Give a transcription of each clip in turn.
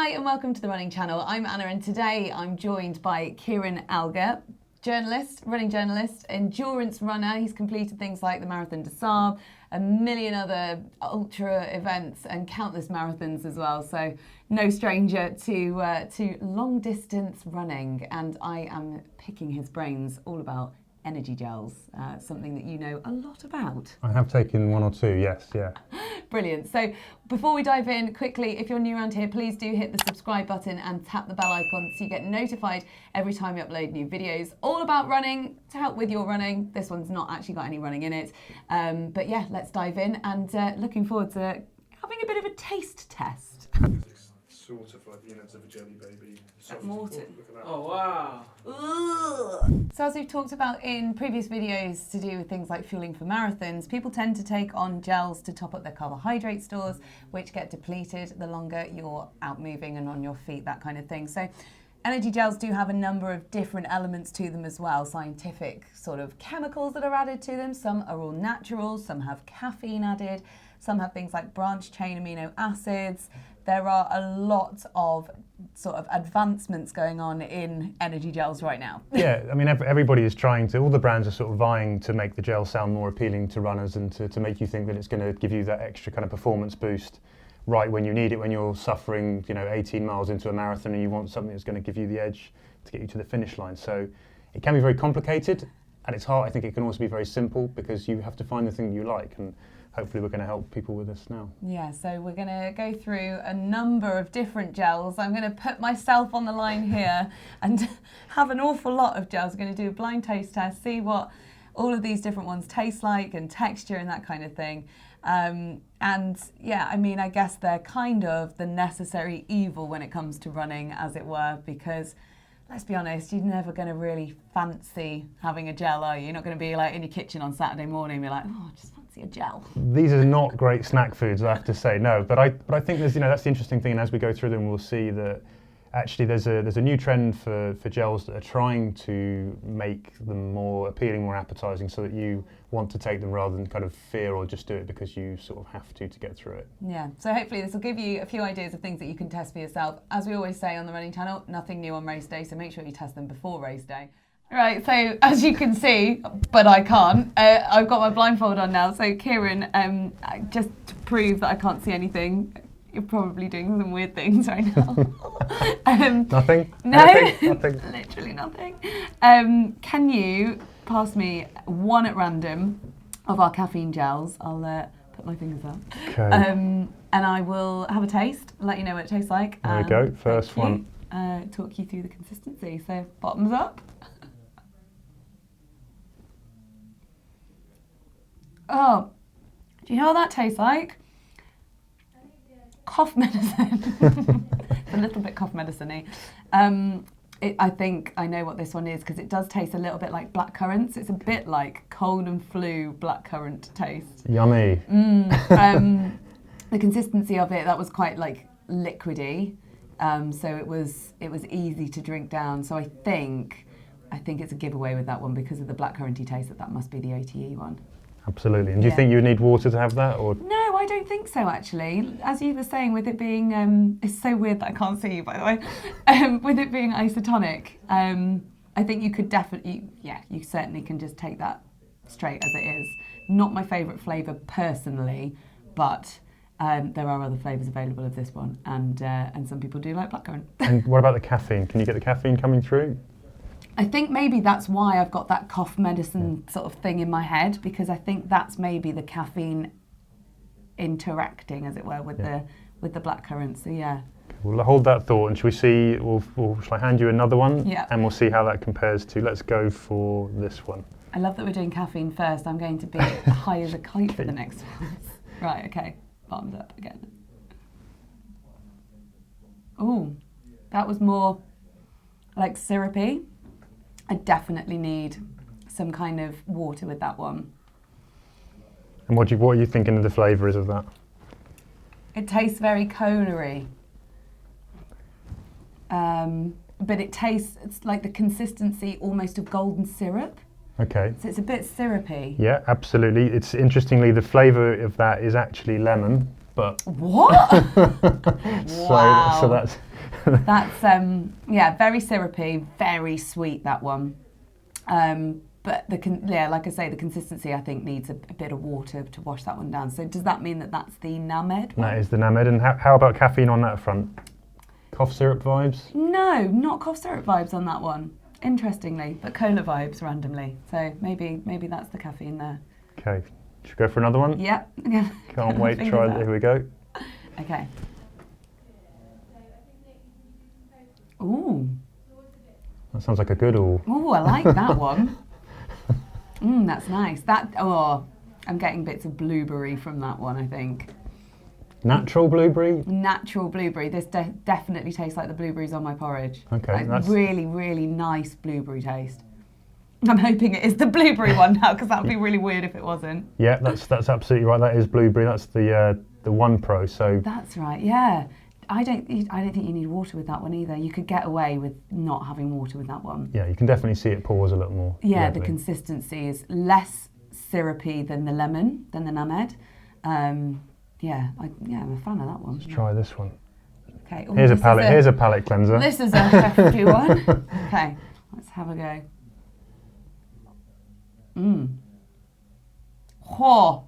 Hi and welcome to the Running Channel. I'm Anna and today I'm joined by Kieran Alger, journalist, running journalist, endurance runner. He's completed things like the Marathon des Sables, a million other ultra events and countless marathons as well. So no stranger to long distance running, and I am picking his brains all about energy gels, something that you know a lot about. I have taken one or two, yes, yeah. Brilliant. So before we dive in, quickly, if you're new around here, please do hit the subscribe button and tap the bell icon so you get notified every time we upload new videos all about running to help with your running. This one's not actually got any running in it. But yeah, let's dive in, and looking forward to having a bit of a taste test. Sort of like the innards of a jelly baby. Maurten. Oh wow! Ugh. So as we've talked about in previous videos to do with things like fueling for marathons, people tend to take on gels to top up their carbohydrate stores, which get depleted the longer you're out moving and on your feet, that kind of thing. So energy gels do have a number of different elements to them as well, scientific sort of chemicals that are added to them. Some are all natural, some have caffeine added, some have things like branched chain amino acids. There are a lot of sort of advancements going on in energy gels right now. Yeah, I mean, everybody is trying to, all the brands are sort of vying to make the gel sound more appealing to runners and to make you think that it's going to give you that extra kind of performance boost right when you need it, when you're suffering, 18 miles into a marathon and you want something that's going to give you the edge to get you to the finish line. So it can be very complicated at its heart. I think it can also be very simple because you have to find the thing you like, and hopefully we're going to help people with this now. Yeah, so we're going to go through a number of different gels. I'm going to put myself on the line here and have an awful lot of gels. We're going to do a blind taste test, see what all of these different ones taste like and texture and that kind of thing. And yeah, I mean, I guess they're kind of the necessary evil when it comes to running, as it were, because let's be honest, you're never going to really fancy having a gel, are you? You're not going to be like in your kitchen on Saturday morning and be like, oh, just fancy a gel. These are not great snack foods, I have to say, no. But I think there's, that's the interesting thing, and as we go through them, we'll see that actually there's a new trend for gels that are trying to make them more appealing, more appetizing, so that you want to take them rather than kind of fear or just do it because you sort of have to get through it. Yeah, so hopefully this will give you a few ideas of things that you can test for yourself. As we always say on the Running Channel, nothing new on race day, so make sure you test them before race day. Right, so as you can see, but I can't, I've got my blindfold on now. So Kieran, just to prove that I can't see anything, you're probably doing some weird things right now. Nothing? No, Nothing. Literally nothing. Can you pass me one at random of our caffeine gels? I'll put my fingers up. Okay. And I will have a taste, let you know what it tastes like. There we go, first one. Talk you through the consistency. So bottoms up. Oh, do you know what that tastes like? Cough medicine. It's a little bit cough medicine-y. I think I know what this one is because it does taste a little bit like black currants. It's a bit like cold and flu blackcurrant taste. Yummy. The consistency of it, that was quite like liquidy. So it was easy to drink down. So I think it's a giveaway with that one because of the blackcurranty taste. That must be the OTE one. Absolutely. And do you think you would need water to have that, or? No, I don't think so, actually. As you were saying, with it being, it's so weird that I can't see you, by the way, with it being isotonic, I think you could definitely, you certainly can just take that straight as it is. Not my favourite flavour personally, but there are other flavours available of this one, and some people do like blackcurrant. And what about the caffeine? Can you get the caffeine coming through? I think maybe that's why I've got that cough medicine sort of thing in my head, because I think that's maybe the caffeine interacting, as it were, with the blackcurrant. So yeah. We'll hold that thought, and shall we see? Shall I hand you another one? Yeah. And we'll see how that compares to. Let's go for this one. I love that we're doing caffeine first. I'm going to be high as a kite for the next one. Right. Okay. Bottoms up again. Oh, that was more like syrupy. I definitely need some kind of water with that one. And what are you thinking of the flavour is of that? It tastes very conery. But it's like the consistency almost of golden syrup. Okay. So it's a bit syrupy. Yeah, absolutely. It's interestingly, the flavour of that is actually lemon, but... What? Wow. So That's yeah, very syrupy, very sweet, that one. But like I say, the consistency I think needs a bit of water to wash that one down. So does that mean that that's the NAMED one? That is the NAMED. And how about caffeine on that front? Cough syrup vibes? No, not cough syrup vibes on that one, interestingly, but cola vibes randomly. So maybe that's the caffeine there. Okay, should we go for another one? Yep. Can't wait to try it. Here we go. Okay. Ooh. That sounds like a good all. Ooh, I like that one. That's nice. I'm getting bits of blueberry from that one, I think. Natural blueberry? Natural blueberry. This definitely tastes like the blueberries on my porridge. Okay. Like, really, really nice blueberry taste. I'm hoping it is the blueberry one now, because that would be really weird if it wasn't. Yeah, that's absolutely right. That is blueberry. That's the 1 Pro. So that's right. Yeah. I don't think you need water with that one either. You could get away with not having water with that one. Yeah, you can definitely see it pours a little more. Yeah, readily. The consistency is less syrupy than the lemon, than the NAMED. Yeah, I'm a fan of that one. Let's try this one. Okay. Ooh, here's a palate cleanser. This is a hefty one. Okay, let's have a go. Oh,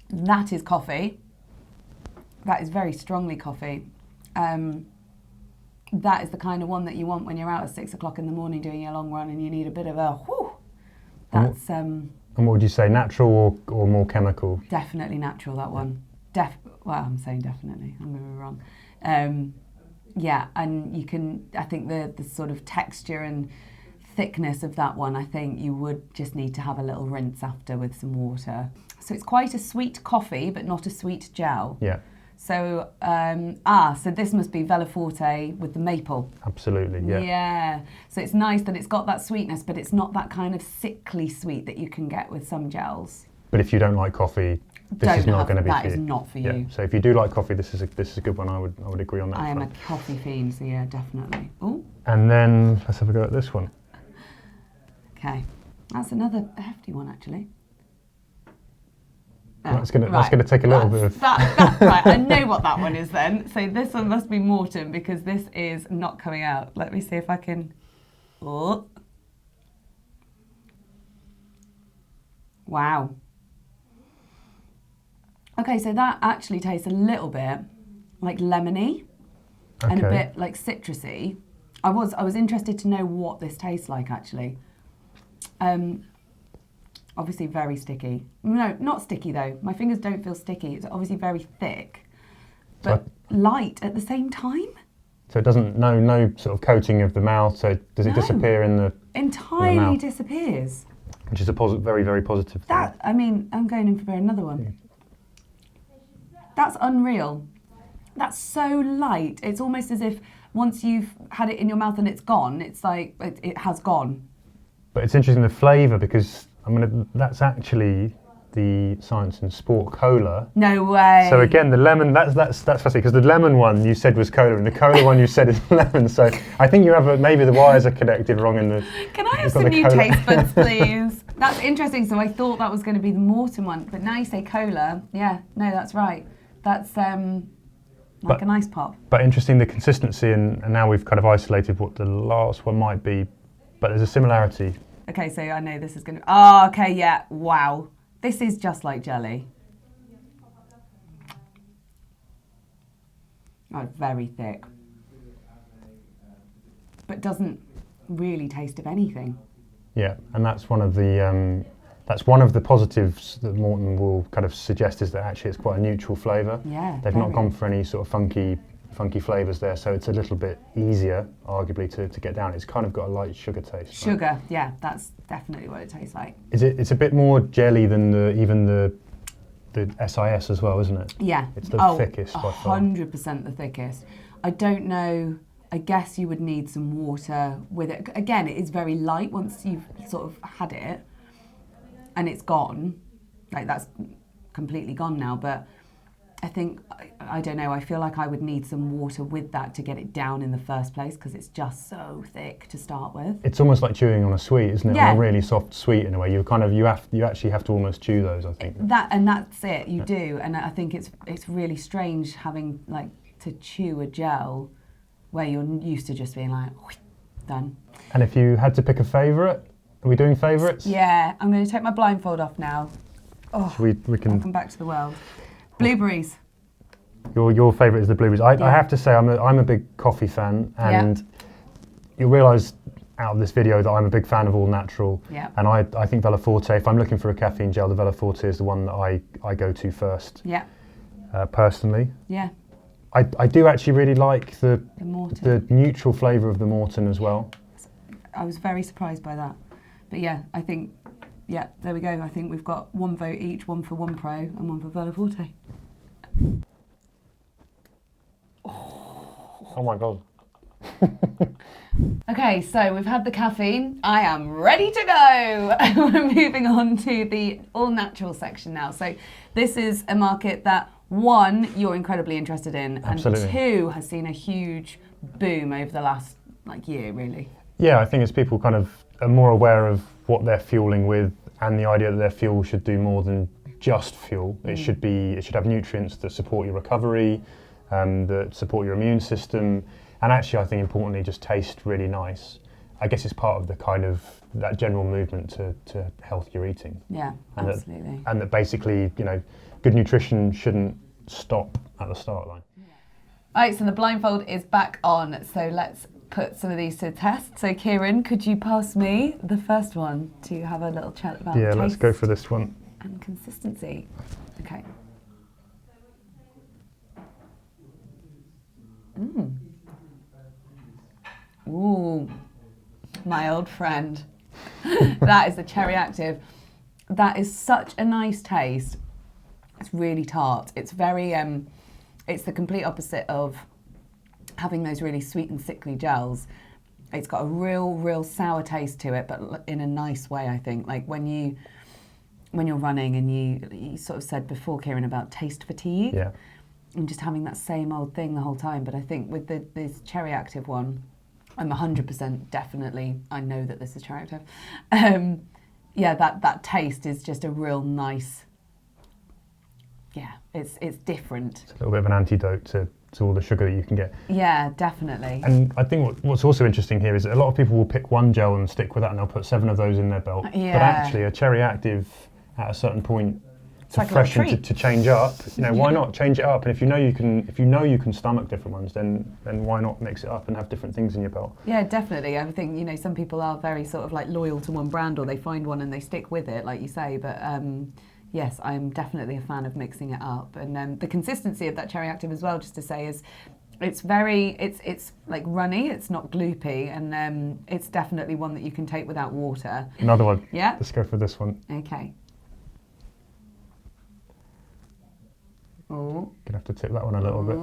that is coffee. That is very strongly coffee. That is the kind of one that you want when you're out at 6 o'clock in the morning doing your long run and you need a bit of a whew. That's And what would you say, natural or more chemical? Definitely natural, that one. Well, I'm saying definitely. I'm going to be wrong. Yeah, and you can. I think the sort of texture and thickness of that one, I think you would just need to have a little rinse after with some water. So it's quite a sweet coffee, but not a sweet gel. Yeah. So, so this must be VELOFORTE with the maple. Absolutely, yeah. Yeah. So it's nice that it's got that sweetness, but it's not that kind of sickly sweet that you can get with some gels. But if you don't like coffee, this is not going to be for you. That is not for you. Yeah. So if you do like coffee, this is a good one. I would agree on that. I am a coffee fiend, so yeah, definitely. Oh. And then let's have a go at this one. Okay, that's another hefty one actually. That's going to take a little bit of... Right, I know what that one is then. So this one must be Maurten because this is not coming out. Let me see if I can... Oh. Wow. Okay, so that actually tastes a little bit like lemony and a bit like citrusy. I was interested to know what this tastes like actually. Obviously very sticky. No, not sticky though. My fingers don't feel sticky. It's obviously very thick, but light at the same time. So it doesn't, no sort of coating of the mouth. So does it disappear in the entirely in the mouth? Disappears. Which is a very, very positive thing. That, I mean, I'm going in for another one. Yeah. That's unreal. That's so light. It's almost as if once you've had it in your mouth and it's gone, it's like it has gone. But it's interesting the flavour because that's actually the Science and Sport cola. No way. So again, the lemon, that's fascinating because the lemon one you said was cola and the cola one you said is lemon. So I think you have maybe the wires are connected wrong in the... Can I have some new taste buds, please? That's interesting. So I thought that was going to be the Maurten one, but now you say cola. Yeah, no, that's right. That's like a nice pop. But interesting, the consistency, and now we've kind of isolated what the last one might be, but there's a similarity. Okay, so I know this is going to... Oh, okay, yeah, wow. This is just like jelly. Oh, very thick. But doesn't really taste of anything. Yeah, and that's one of the positives that Maurten will kind of suggest is that actually it's quite a neutral flavour. Yeah. They've not gone for any sort of funky flavours there, so it's a little bit easier, arguably, to get down. It's kind of got a light sugar taste. Sugar, right? Yeah, that's definitely what it tastes like. It's a bit more jelly than even the SiS as well, isn't it? Yeah. It's the thickest by far. 100% the thickest. I don't know, I guess you would need some water with it. Again, it is very light once you've sort of had it and it's gone. Like that's completely gone now, but I think, I don't know, I feel like I would need some water with that to get it down in the first place because it's just so thick to start with. It's almost like chewing on a sweet, isn't it? Yeah. On a really soft sweet in a way. You actually have to almost chew those, I think. That's it, you do. And I think it's really strange having like to chew a gel where you're used to just being like, done. And if you had to pick a favourite, are we doing favourites? Yeah, I'm going to take my blindfold off now. Oh, we can. Welcome back to the world. Blueberries. Your favourite is the blueberries. I have to say I'm a big coffee fan, and you'll realise out of this video that I'm a big fan of all natural. Yeah. And I think VELOFORTE, if I'm looking for a caffeine gel, the VELOFORTE is the one that I go to first. Yeah. Personally. Yeah. I do actually really like the neutral flavour of the Maurten as well. I was very surprised by that. But yeah, I think, yeah, there we go. I think we've got 1 vote each, 1 for One Pro and 1 for VELOFORTE. Oh my God. Okay, so we've had the caffeine. I am ready to go. We're moving on to the all natural section now. So this is a market that, 1, you're incredibly interested in, Absolutely. And 2, has seen a huge boom over the last year, really. Yeah, I think as people kind of are more aware of what they're fueling with, and the idea that their fuel should do more than just fuel. It should have nutrients that support your recovery, that support your immune system, and actually I think importantly just taste really nice. I guess it's part of the kind of that general movement to healthier eating. Yeah, and absolutely. That basically, you know, good nutrition shouldn't stop at the start line. All right, so the blindfold is back on, so let's put some of these to the test. So Kieran, could you pass me the first one to have a little chat about Yeah, taste let's go for this one. and consistency. Okay. Ooh, my old friend. That is the CHERRYACTIVE. That is such a nice taste. It's really tart. It's very, it's the complete opposite of having those really sweet and sickly gels. It's got a real sour taste to it, but in a nice way, I think. Like when you're running, and you sort of said before, Kieran, about taste fatigue. Yeah. And just having that same old thing the whole time. But I think with this CHERRYACTIVE one, I'm 100% definitely, I know that this is CHERRYACTIVE. Yeah, that taste is just a real nice, yeah, it's different. It's a little bit of an antidote to all the sugar that you can get. Yeah, definitely. And I think what's also interesting here is that a lot of people will pick one gel and stick with that, and they'll put 7 of those in their belt. Yeah. But actually a CHERRYACTIVE at a certain point to like a freshen, treat. to change up, you know, why not change it up? And if you know you can stomach different ones, then why not mix it up and have different things in your belt? Yeah, definitely. I think, you know, some people are very sort of like loyal to one brand, or they find one and they stick with it, like you say. But yes, I'm definitely a fan of mixing it up. And the consistency of that CHERRYACTIVE as well, just to say, is it's like runny, it's not gloopy, and it's definitely one that you can take without water. Another one. Yeah. Let's go for this one. Okay. Oh. Gonna have to tip that one a little bit.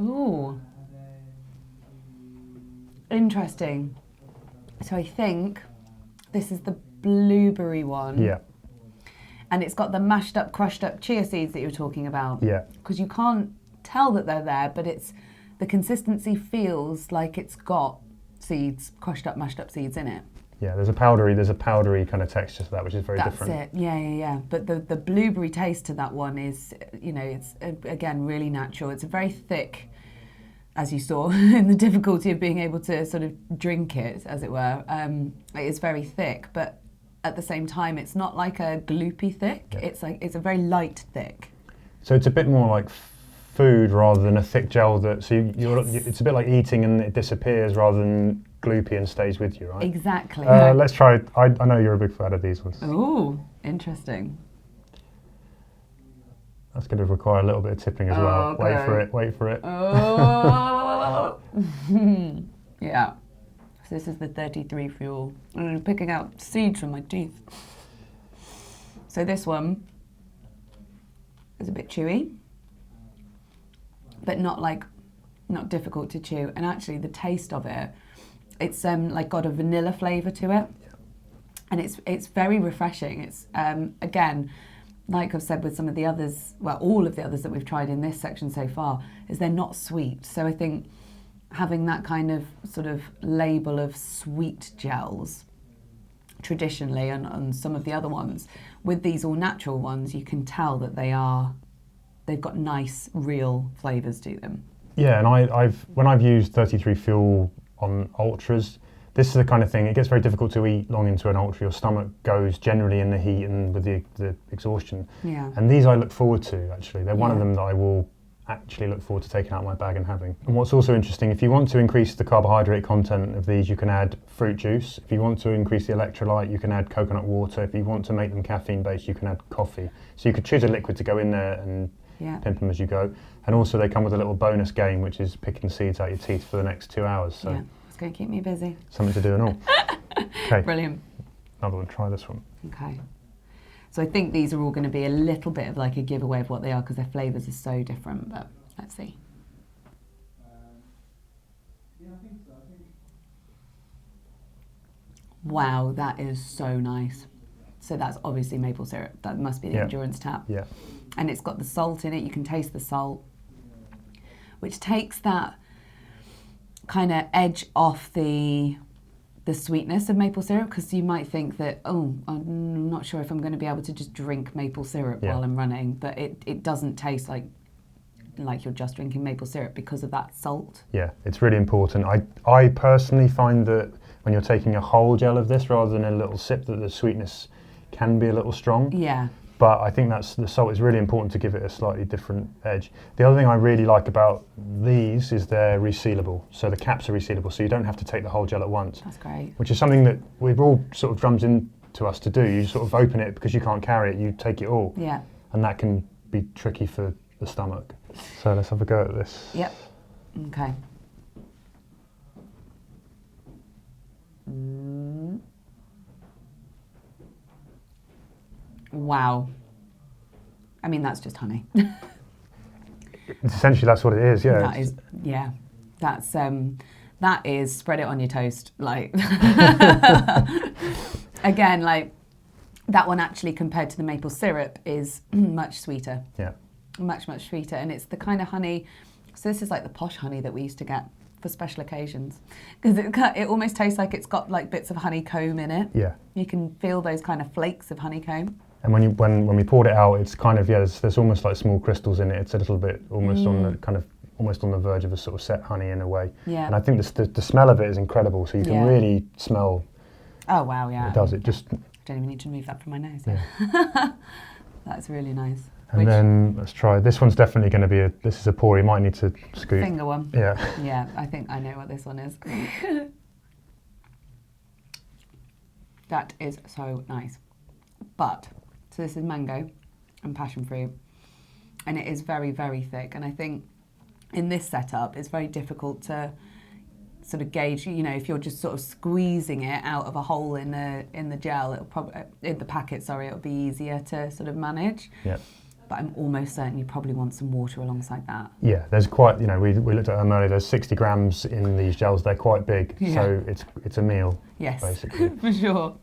Ooh. Interesting. So I think this is the blueberry one. Yeah. And it's got the mashed up, crushed up chia seeds that you were talking about. Yeah. Because you can't tell that they're there, but the consistency feels like it's got seeds, crushed up, mashed up seeds in it. Yeah, there's a powdery kind of texture to that, which is very different. That's it. Yeah. But the blueberry taste to that one is, you know, it's again really natural. It's a very thick, as you saw, in the difficulty of being able to sort of drink it, as it were. It is very thick, but at the same time, it's not like a gloopy thick. Yeah. It's a very light thick. So it's a bit more like food rather than a thick gel it's a bit like eating and it disappears rather than gloopy and stays with you, right? Exactly. Let's try. I know you're a big fan of these ones. Ooh, interesting. That's going to require a little bit of tipping as well. Okay. Wait for it. Oh. Yeah. So this is the 33 fuel. And I'm picking out seeds from my teeth. So this one is a bit chewy, but not difficult to chew. And actually the taste of it, it's like got a vanilla flavour to it. Yeah. And it's very refreshing. It's again, like I've said with some of the others, well, all of the others that we've tried in this section so far, is they're not sweet. So I think having that kind of sort of label of sweet gels traditionally on some of the other ones. With these all natural ones, you can tell that they've got nice, real flavours to them. Yeah, and when I've used 33 Fuel on ultras, this is the kind of thing, it gets very difficult to eat long into an ultra. Your stomach goes generally in the heat and with the exhaustion. Yeah. And these I look forward to, actually. They're one of them that I will actually look forward to taking out of my bag and having. And what's also interesting, if you want to increase the carbohydrate content of these, you can add fruit juice. If you want to increase the electrolyte, you can add coconut water. If you want to make them caffeine based, you can add coffee. So you could choose a liquid to go in there and pimp them as you go. And also they come with a little bonus game, which is picking seeds out your teeth for the next 2 hours. So yeah, it's going to keep me busy. Something to do and all. Okay. Brilliant. Another one, try this one. Okay. So I think these are all going to be a little bit of like a giveaway of what they are because their flavours are so different, but let's see. Wow, that is so nice. So that's obviously maple syrup. That must be the endurance tap. Yeah. And it's got the salt in it. You can taste the salt, which takes that kind of edge off the sweetness of maple syrup, because you might think that, oh, I'm not sure if I'm going to be able to just drink maple syrup while I'm running, but it doesn't taste like you're just drinking maple syrup because of that salt. Yeah, it's really important. I personally find that when you're taking a whole gel of this rather than a little sip, that the sweetness can be a little strong. Yeah. But I think the salt is really important to give it a slightly different edge. The other thing I really like about these is they're resealable. So the caps are resealable, so you don't have to take the whole gel at once. That's great. Which is something that we've all sort of drums into us to do. You sort of open it because you can't carry it, you take it all. Yeah. And that can be tricky for the stomach. So let's have a go at this. Yep. Okay. Wow. I mean, that's just honey. Essentially, that's what it is, yeah. That is, yeah. That is spread it on your toast. Like, again, like, that one actually compared to the maple syrup is much sweeter. Yeah. Much, much sweeter. And it's the kind of honey, so this is like the posh honey that we used to get for special occasions, because it almost tastes like it's got like bits of honeycomb in it. Yeah. You can feel those kind of flakes of honeycomb. And when we poured it out, it's kind of, there's almost like small crystals in it. It's a little bit almost on the kind of, almost on the verge of a sort of set honey in a way. Yeah. And I think the smell of it is incredible. So you can really smell. Oh wow, yeah. It does. It just. I don't even need to move that from my nose. Yeah. That's really nice. And then let's try. This one's definitely going to be this is a pour. You might need to scoop. Finger one. Yeah. Yeah, I think I know what this one is. That is so nice. But, so this is mango and passion fruit, and it is very, very thick. And I think in this setup, it's very difficult to sort of gauge, you know, if you're just sort of squeezing it out of a hole in the gel, it'll probably, in the packet, sorry, it'll be easier to sort of manage. Yeah. But I'm almost certain you probably want some water alongside that. Yeah, there's quite, you know, we looked at them earlier, there's 60 grams in these gels, they're quite big, so it's a meal, basically. For sure.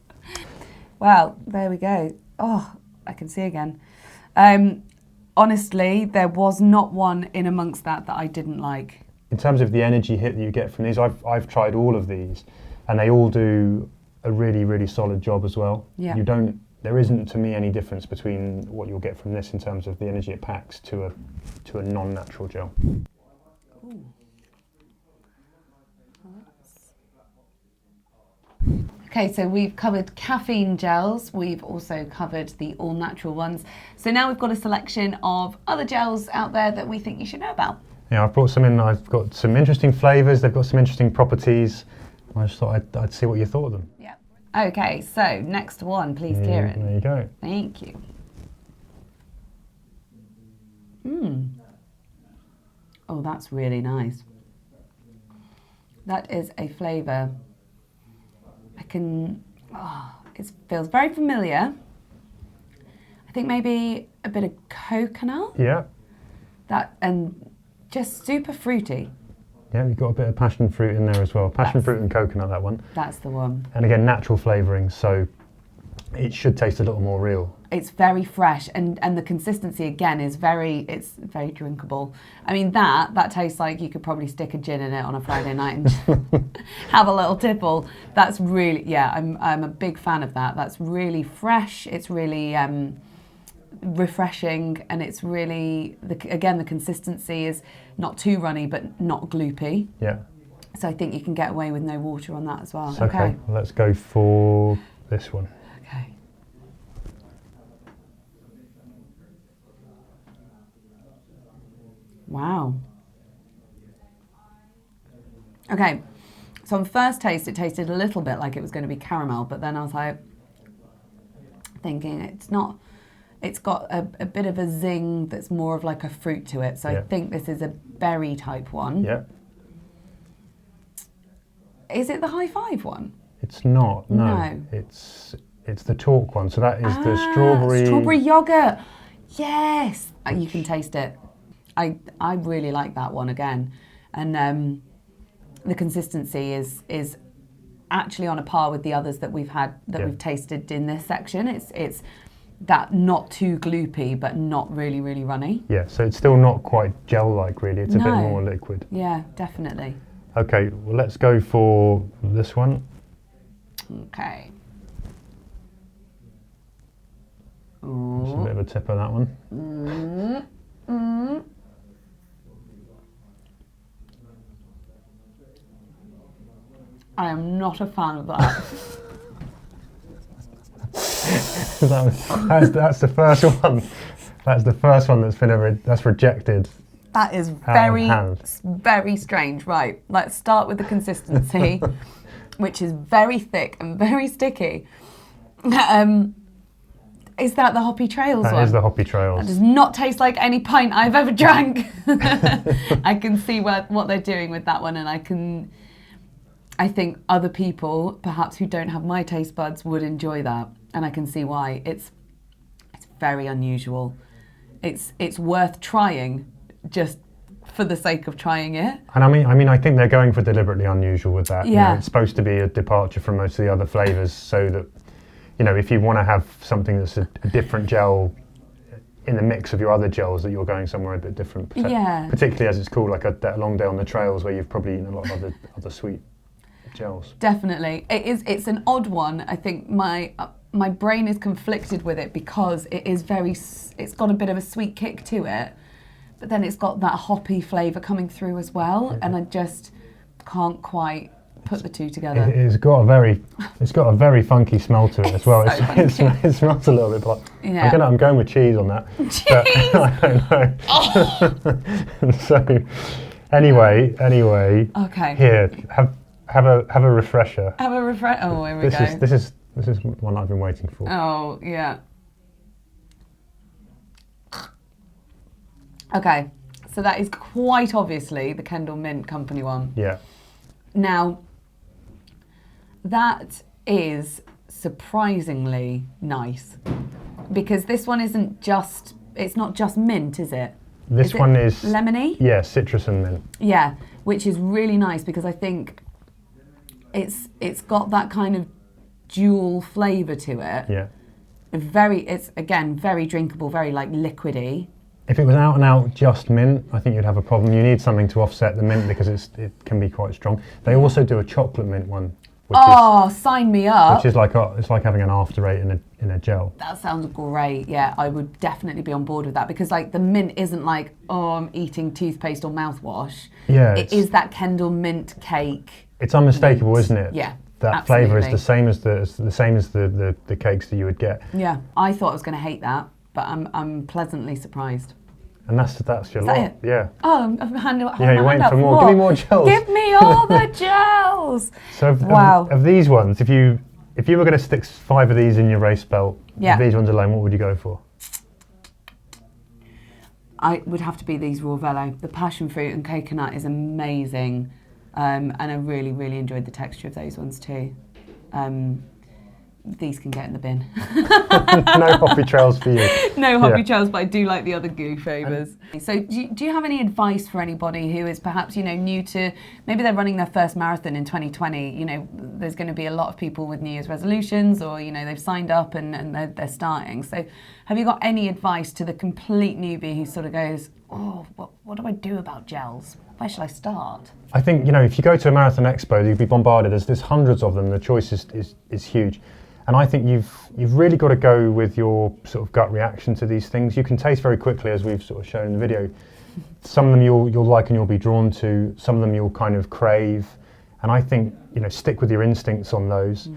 Well, there we go. Oh, I can see again. Honestly, there was not one in amongst that I didn't like. In terms of the energy hit that you get from these, I've tried all of these, and they all do a really, really solid job as well. Yeah. There isn't, to me, any difference between what you'll get from this in terms of the energy it packs to a non-natural gel. Ooh. Okay, so we've covered caffeine gels, we've also covered the all-natural ones. So now we've got a selection of other gels out there that we think you should know about. Yeah, I've brought some in. I've got some interesting flavours, they've got some interesting properties. I just thought I'd see what you thought of them. Yeah. Okay, so next one, please, Kieran. There you go. Thank you. Oh, that's really nice. That is a flavour. It feels very familiar. I think maybe a bit of coconut. Yeah. And just super fruity. Yeah, you've got a bit of passion fruit in there as well. Passion fruit and coconut, that one. That's the one. And again, natural flavouring, so it should taste a little more real. It's very fresh, and the consistency again is it's very drinkable. I mean that tastes like you could probably stick a gin in it on a Friday night and just have a little tipple. That's really, yeah, I'm a big fan of that. That's really fresh. It's really refreshing, and it's really again the consistency is not too runny but not gloopy. Yeah. So I think you can get away with no water on that as well. Okay, well, let's go for this one. Okay. Wow. Okay, so on first taste it tasted a little bit like it was going to be caramel, but then I was like thinking it's not, it's got a bit of a zing that's more of like a fruit to it, so I think this is a berry type one. Yeah. Is it the High Five one? It's not, no. It's the TORQ one, so that is the strawberry yogurt. Yes, you can taste it. I really like that one again, and the consistency is actually on a par with the others that we've had we've tasted in this section. It's that not too gloopy but not really runny. Yeah, so it's still not quite gel-like really. It's a bit more liquid. Yeah, definitely. Okay, well let's go for this one. Okay. Just a bit of a tip on that one. I am not a fan of that. That's the first one. That's the first one that's been that's rejected. That is very strange. Right, let's start with the consistency, which is very thick and very sticky. Is that the Hoppy Trails one? That is the Hoppy Trails. That does not taste like any pint I've ever drank. I can see what they're doing with that one, and I think other people, perhaps who don't have my taste buds, would enjoy that, and I can see why. It's very unusual. It's worth trying just for the sake of trying it. And I mean, I think they're going for deliberately unusual with that. Yeah. You know, it's supposed to be a departure from most of the other flavours, so that, you know, if you want to have something that's a different gel in the mix of your other gels, that you're going somewhere a bit different. Yeah. Particularly as it's called like that long day on the trails where you've probably eaten a lot of other sweet gels. Definitely. It's an odd one. I think my brain is conflicted with it because it's got a bit of a sweet kick to it, but then it's got that hoppy flavour coming through as well, and I just can't quite put the two together. It's got a very funky smell to it as well. It smells a little bit like. Yeah. I'm going with cheese on that. Cheese. I don't know. So anyway. Okay. Here, have a refresher. Have a refresh. Oh, here we go. This is one I've been waiting for. Oh yeah. Okay, so that is quite obviously the Kendal Mint Company one. Yeah. Now, that is surprisingly nice, because this one it's not just mint, is it? This one is lemony? Yeah, citrus and mint. Yeah, which is really nice because I think it's got that kind of dual flavour to it. Yeah. It's again very drinkable, very like liquidy. If it was out and out just mint, I think you'd have a problem. You need something to offset the mint because it can be quite strong. They also do a chocolate mint one, sign me up! Which is like it's like having an after eight in a gel. That sounds great. Yeah, I would definitely be on board with that because like the mint isn't like I'm eating toothpaste or mouthwash. Yeah, it is that Kendal mint cake. It's unmistakable, isn't it? Yeah. That flavour is the same as the cakes that you would get. Yeah, I thought I was going to hate that, but I'm pleasantly surprised. And that's your lot. It? Yeah. Oh, you're waiting for more. Give me more gels. Give me all the gels. So of these ones, if you were going to stick 5 of these in your race belt, these ones alone, what would you go for? I would have to be these RAWVELO. The passion fruit and coconut is amazing. And I really, really enjoyed the texture of those ones too. these can get in the bin. No hoppy trails for you. No hoppy trails, but I do like the other goo favours. So do you have any advice for anybody who is perhaps, you know, new to, maybe they're running their first marathon in 2020, you know, there's going to be a lot of people with New Year's resolutions, or, you know, they've signed up and they're starting. So have you got any advice to the complete newbie who sort of goes, oh, what do I do about gels? Where should I start? I think, you know, if you go to a marathon expo, you'll be bombarded. There's hundreds of them. The choice is huge. And I think you've really got to go with your sort of gut reaction to these things. You can taste very quickly, as we've sort of shown in the video. Some of them you'll like and you'll be drawn to. Some of them you'll kind of crave. And I think, you know, stick with your instincts on those.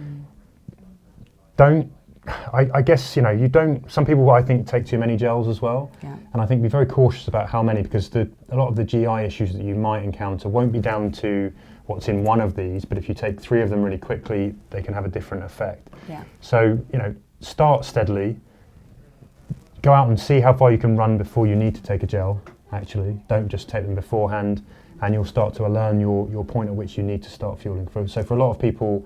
I guess, you know, some people I think take too many gels as well. Yeah. And I think be very cautious about how many, because a lot of the GI issues that you might encounter won't be down to what's in one of these, but if you take 3 of them really quickly, they can have a different effect. Yeah. So, you know, start steadily, go out and see how far you can run before you need to take a gel, actually. Don't just take them beforehand, and you'll start to learn your point at which you need to start fueling. So for a lot of people,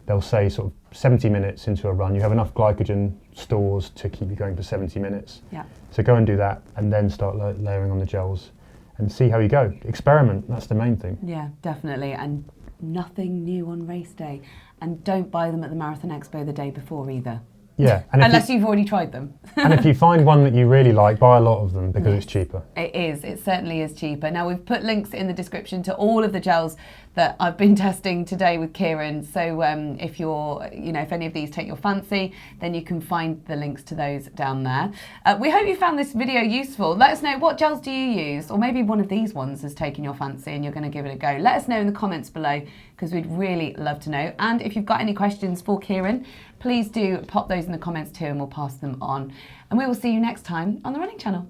they'll say sort of 70 minutes into a run, you have enough glycogen stores to keep you going for 70 minutes. Yeah. So go and do that, and then start layering on the gels and see how you go. Experiment, that's the main thing. Yeah, definitely. And nothing new on race day. And don't buy them at the Marathon Expo the day before either. Yeah. And unless you've already tried them. And if you find one that you really like, buy a lot of them, because it's cheaper. It is. It certainly is cheaper. Now, we've put links in the description to all of the gels that I've been testing today with Kieran. So if if any of these take your fancy, then you can find the links to those down there. We hope you found this video useful. Let us know, what gels do you use? Or maybe one of these ones has taken your fancy and you're going to give it a go. Let us know in the comments below, because we'd really love to know. And if you've got any questions for Kieran, please do pop those in the comments too, and we'll pass them on. And we will see you next time on the Running Channel.